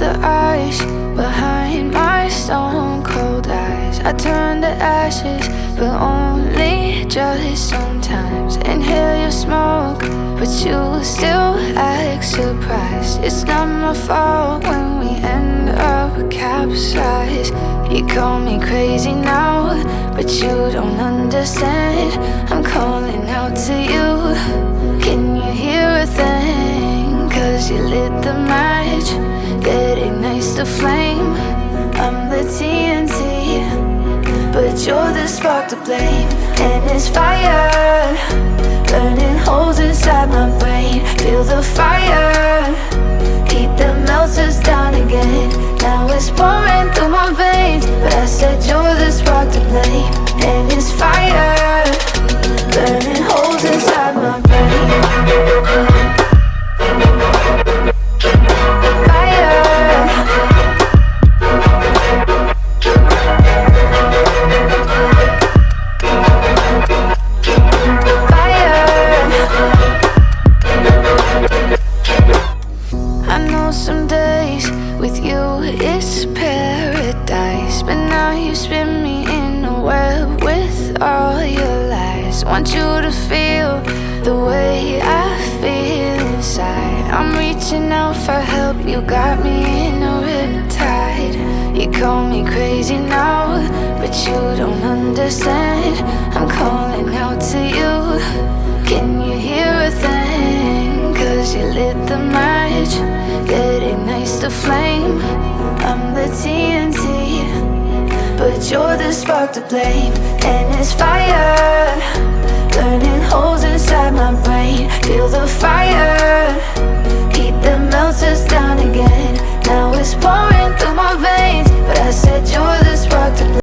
the ice behind my stone cold eyes. I turn to ashes, but only just sometimes. Inhale your smoke, but you still act surprised. It's not my fault when we end up capsized. You call me crazy now, but you don't understand. I'm calling out to you. Can you hear a thing? 'Cause you lit the match that ignites the flame. I'm the TNT, but you're the spark to blame. And it's fire, burning holes inside my brain. Feel the fire, heat that melts us down again. Now it's pouring through my veins, but I said you're the spark to blame. And it's fire, burning holes inside my brain. Some days with you it's paradise, but now you spin me in a web with all your lies. Want you to feel the way I feel inside. I'm reaching out for help, you got me in a riptide. You call me crazy now, but you don't understand. I'm calling out to you. Can you hear a thing? 'Cause you lit the match that ignites the flame. I'm the TNT, but you're the spark to blame. And it's fire, burning holes inside my brain. Feel the fire.